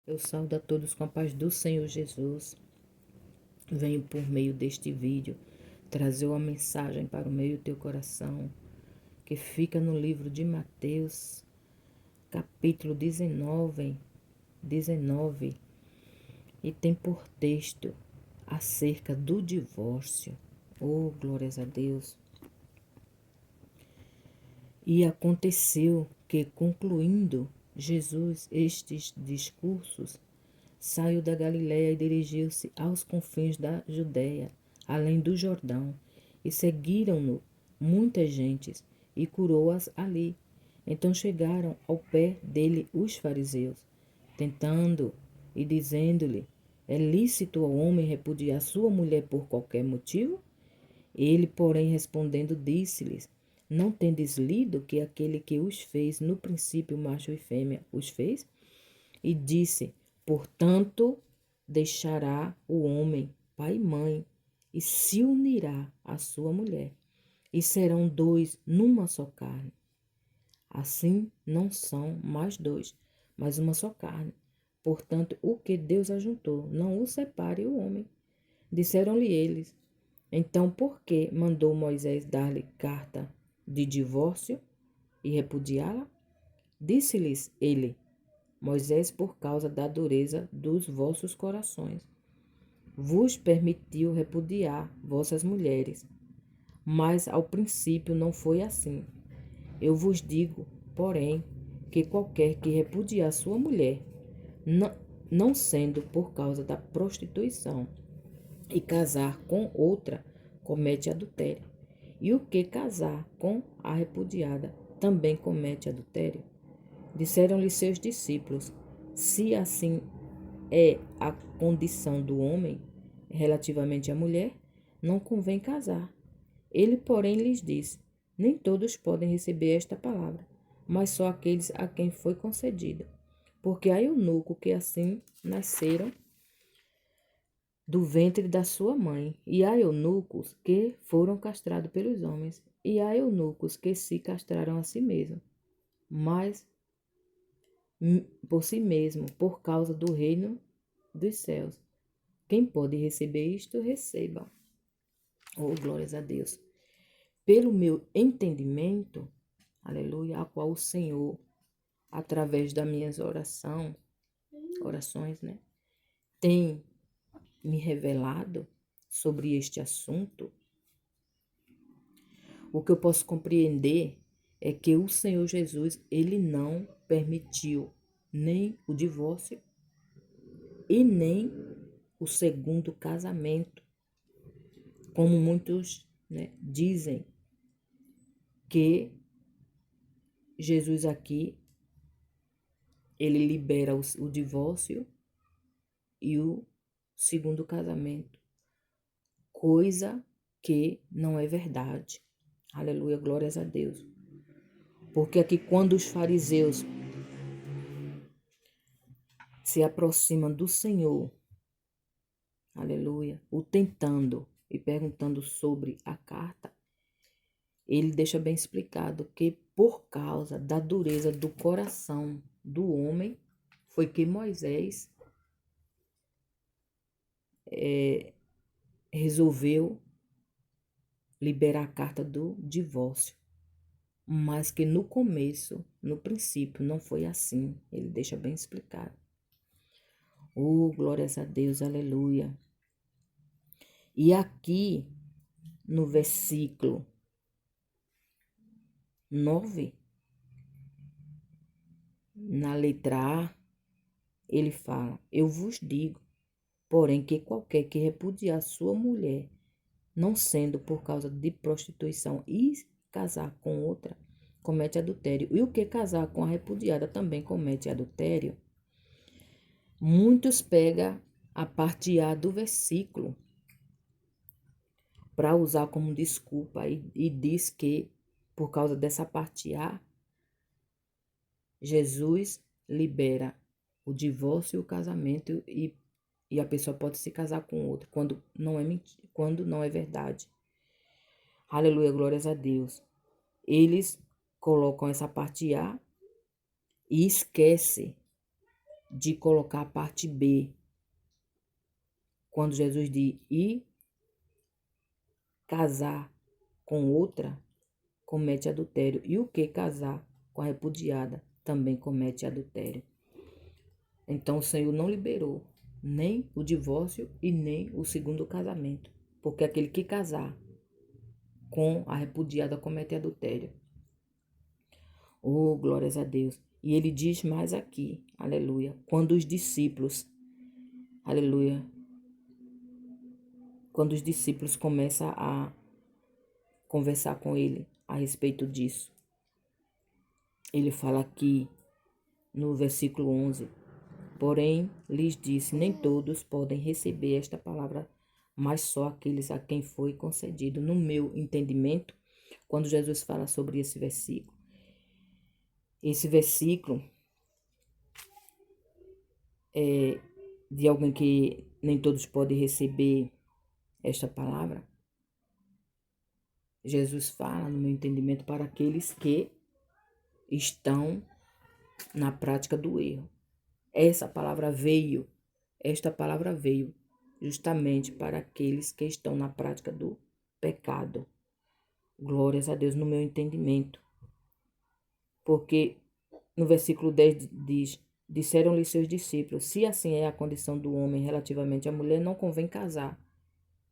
Eu saúdo a todos com a paz do Senhor Jesus. Venho por meio deste vídeo trazer uma mensagem para o meio do teu coração, que fica no livro de Mateus, capítulo 19, e tem por texto acerca do divórcio. Oh, glórias a Deus! E aconteceu que, concluindo Jesus estes discursos, saiu da Galiléia e dirigiu-se aos confins da Judéia, além do Jordão, e seguiram-no muitas gentes, e curou-as ali. Então chegaram ao pé dele os fariseus, tentando e dizendo-lhe: é lícito ao homem repudiar sua mulher por qualquer motivo? Ele, porém, respondendo, disse-lhes: não tendes lido que aquele que os fez no princípio, macho e fêmea, os fez? E disse: portanto, deixará o homem pai e mãe, e se unirá à sua mulher, e serão dois numa só carne. Assim não são mais dois, mas uma só carne. Portanto, o que Deus ajuntou, não o separe o homem. Disseram-lhe eles: então, por que mandou Moisés dar-lhe carta de divórcio e repudiá-la? Disse-lhes ele: Moisés, por causa da dureza dos vossos corações, vos permitiu repudiar vossas mulheres. Mas ao princípio não foi assim. Eu vos digo, porém, que qualquer que repudiar sua mulher, não sendo por causa da prostituição, e casar com outra, comete adultério. E o que casar com a repudiada também comete adultério. Disseram-lhe seus discípulos: se assim é a condição do homem relativamente à mulher, não convém casar. Ele, porém, lhes disse: nem todos podem receber esta palavra, mas só aqueles a quem foi concedida. Porque há eunuco que assim nasceram do ventre da sua mãe, e há eunucos que foram castrados pelos homens, e há eunucos que se castraram a si mesmos, mas por si mesmo, por causa do reino dos céus. Quem pode receber isto, receba. Oh, glórias a Deus. Pelo meu entendimento, aleluia, a qual o Senhor, através das minhas orações, né, tem me revelado sobre este assunto, o que eu posso compreender é que o Senhor Jesus, ele não permitiu nem o divórcio e nem o segundo casamento, como muitos, né, dizem que Jesus aqui, ele libera o divórcio e o segundo casamento, coisa que não é verdade. Aleluia, glórias a Deus. Porque aqui quando os fariseus se aproximam do Senhor, aleluia, o tentando e perguntando sobre a carta, ele deixa bem explicado que por causa da dureza do coração do homem, foi que Moisés resolveu liberar a carta do divórcio. Mas que no começo, no princípio, não foi assim. Ele deixa bem explicado. Oh, glórias a Deus, aleluia. E aqui, no versículo 9, na letra A, ele fala: eu vos digo, porém, que qualquer que repudiar sua mulher, não sendo por causa de prostituição, e casar com outra, comete adultério. E o que casar com a repudiada também comete adultério. Muitos pegam a parte A do versículo para usar como desculpa e diz que, por causa dessa parte A, Jesus libera o divórcio e o casamento e a pessoa pode se casar com outro quando não é verdade. Aleluia, glórias a Deus. Eles colocam essa parte A e esquece de colocar a parte B, quando Jesus diz e casar com outra, comete adultério. E o que casar com a repudiada também comete adultério. Então o Senhor não liberou nem o divórcio e nem o segundo casamento, porque aquele que casar com a repudiada comete adultério. Oh, glórias a Deus. E ele diz mais aqui, aleluia, quando os discípulos, aleluia, quando os discípulos começam a conversar com ele a respeito disso. Ele fala aqui no versículo 11, porém lhes disse, nem todos podem receber esta palavra, mas só aqueles a quem foi concedido. No meu entendimento, quando Jesus fala sobre esse versículo é de alguém que nem todos podem receber esta palavra. Jesus fala, no meu entendimento, para aqueles que estão na prática do erro. Esta palavra veio justamente para aqueles que estão na prática do pecado. Glórias a Deus, no meu entendimento. Porque no versículo 10 diz, disseram-lhe seus discípulos, se assim é a condição do homem relativamente à mulher, não convém casar.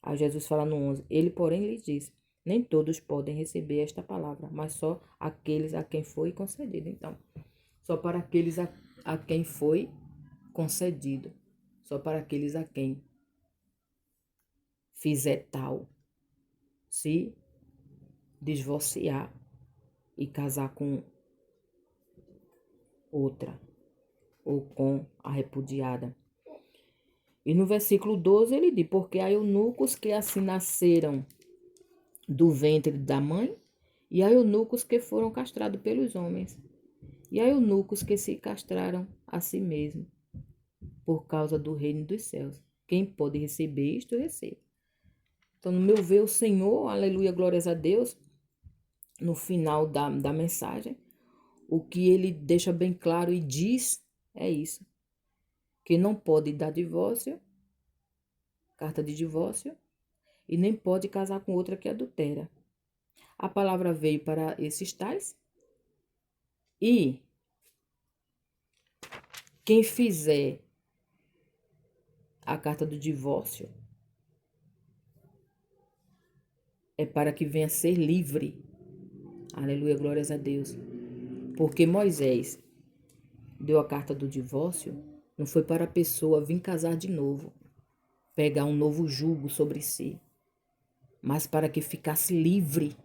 Aí Jesus fala no 11, ele porém lhes disse, nem todos podem receber esta palavra, mas só aqueles a quem foi concedido. Então, só para aqueles a quem foi concedido, só para aqueles a quem fizer tal, se divorciar e casar com outra ou com a repudiada. E no versículo 12 ele diz, porque há eunucos que assim nasceram do ventre da mãe, e há eunucos que foram castrados pelos homens, e há eunucos que se castraram a si mesmos, por causa do reino dos céus. Quem pode receber isto, receba. Então, no meu ver, o Senhor, aleluia, glórias a Deus, no final da mensagem, o que ele deixa bem claro e diz é isso, que não pode dar divórcio, carta de divórcio, e nem pode casar com outra que adultera. A palavra veio para esses tais, e quem fizer a carta do divórcio é para que venha ser livre. Aleluia, glórias a Deus. Porque Moisés deu a carta do divórcio, não foi para a pessoa vir casar de novo, pegar um novo jugo sobre si, mas para que ficasse livre.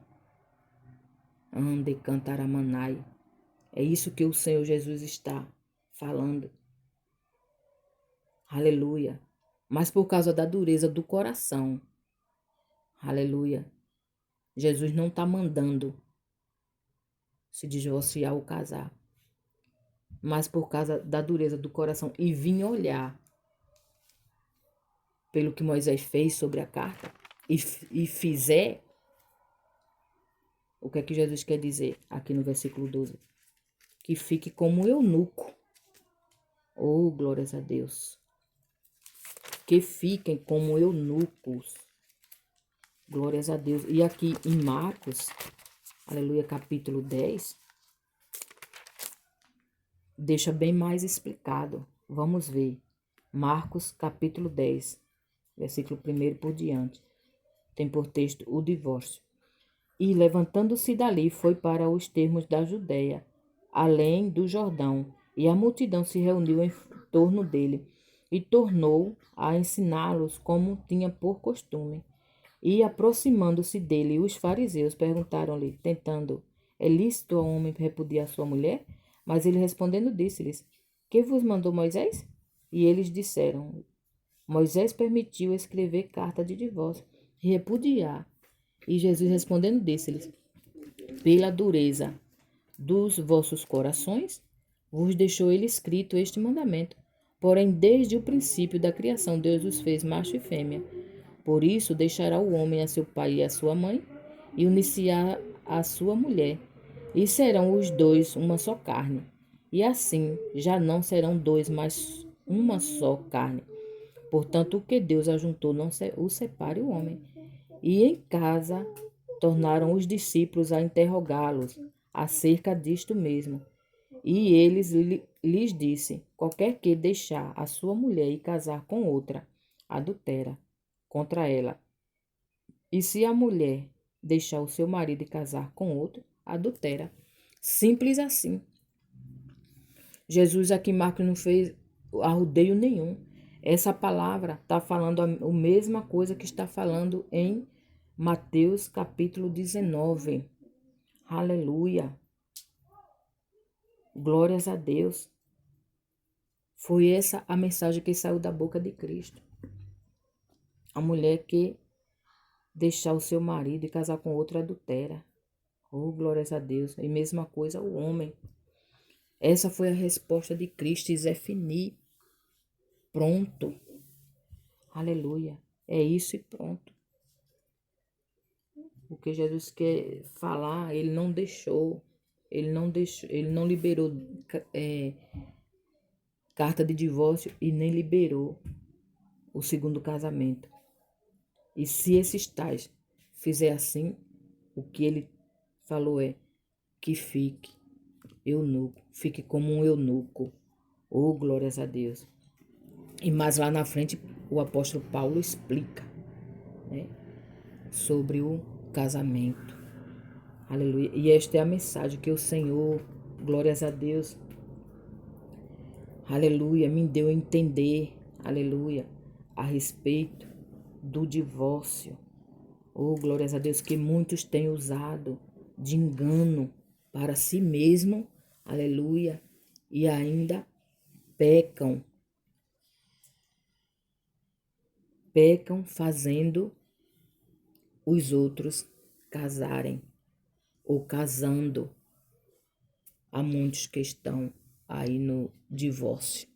Ande cantaramanai. É isso que o Senhor Jesus está falando. Aleluia. Mas por causa da dureza do coração, aleluia, Jesus não está mandando se divorciar ou casar. Mas por causa da dureza do coração e vir olhar pelo que Moisés fez sobre a carta e fizer, o que é que Jesus quer dizer aqui no versículo 12? Que fique como eunuco. Oh, glórias a Deus. Que fiquem como eunucos. Glórias a Deus. E aqui em Marcos, aleluia, capítulo 10, deixa bem mais explicado. Vamos ver. Marcos, capítulo 10, versículo 1 por diante. Tem por texto o divórcio. E, levantando-se dali, foi para os termos da Judéia, além do Jordão, e a multidão se reuniu em torno dele, e tornou a ensiná-los como tinha por costume. E, aproximando-se dele, os fariseus perguntaram-lhe, tentando, é lícito ao homem repudiar sua mulher? Mas ele respondendo disse-lhes, que vos mandou Moisés? E eles disseram, Moisés permitiu escrever carta de divórcio e repudiar. E Jesus respondendo disse-lhes, pela dureza dos vossos corações, vos deixou ele escrito este mandamento. Porém, desde o princípio da criação, Deus os fez macho e fêmea. Por isso, deixará o homem a seu pai e a sua mãe, e unir-se-á a sua mulher, e serão os dois uma só carne. E assim já não serão dois, mas uma só carne. Portanto, o que Deus ajuntou, não o separe o homem. E em casa tornaram os discípulos a interrogá-los acerca disto mesmo. E lhes disse: qualquer que deixar a sua mulher e casar com outra, adultera contra ela. E se a mulher deixar o seu marido e casar com outro, adultera. Simples assim. Jesus aqui, Marcos, não fez arrudeio nenhum. Essa palavra está falando a mesma coisa que está falando em Mateus capítulo 19. Aleluia. Glórias a Deus. Foi essa a mensagem que saiu da boca de Cristo. A mulher que deixar o seu marido e casar com outro adultera. Oh, glórias a Deus. E mesma coisa o homem. Essa foi a resposta de Cristo e Zé Fini. Pronto. Aleluia. É isso e pronto. O que Jesus quer falar, ele não deixou. Ele não liberou carta de divórcio e nem liberou o segundo casamento. E se esses tais fizer assim, o que ele falou é que fique eunuco, fique como um eunuco. Oh, glórias a Deus. E mais lá na frente, o apóstolo Paulo explica, né, sobre o casamento. Aleluia. E esta é a mensagem que o Senhor, glórias a Deus, aleluia, me deu a entender, aleluia, a respeito do divórcio. Oh, glórias a Deus, que muitos têm usado de engano para si mesmo, aleluia, e ainda pecam. Pecam fazendo os outros casarem ou casando. Há muitos que estão aí no divórcio.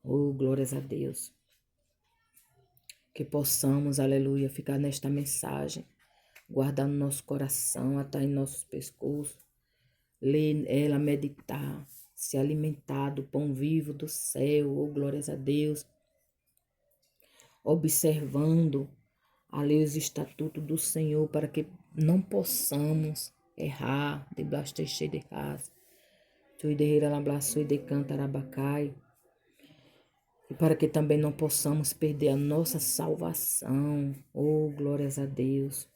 Oh, glórias a Deus. Que possamos, aleluia, ficar nesta mensagem, guardar no nosso coração, atar em nossos pescoços, ler ela, meditar, se alimentar do pão vivo do céu, oh glórias a Deus, observando ali os estatutos do Senhor, para que não possamos errar, de blastecher de casa, tu derreira lablaçu e de cantarabacai, e para que também não possamos perder a nossa salvação, oh glórias a Deus.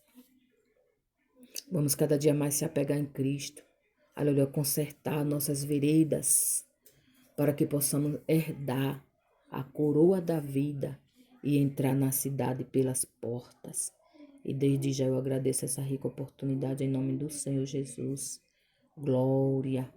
Vamos cada dia mais se apegar em Cristo. Aleluia, consertar nossas veredas para que possamos herdar a coroa da vida e entrar na cidade pelas portas. E desde já eu agradeço essa rica oportunidade em nome do Senhor Jesus. Glória.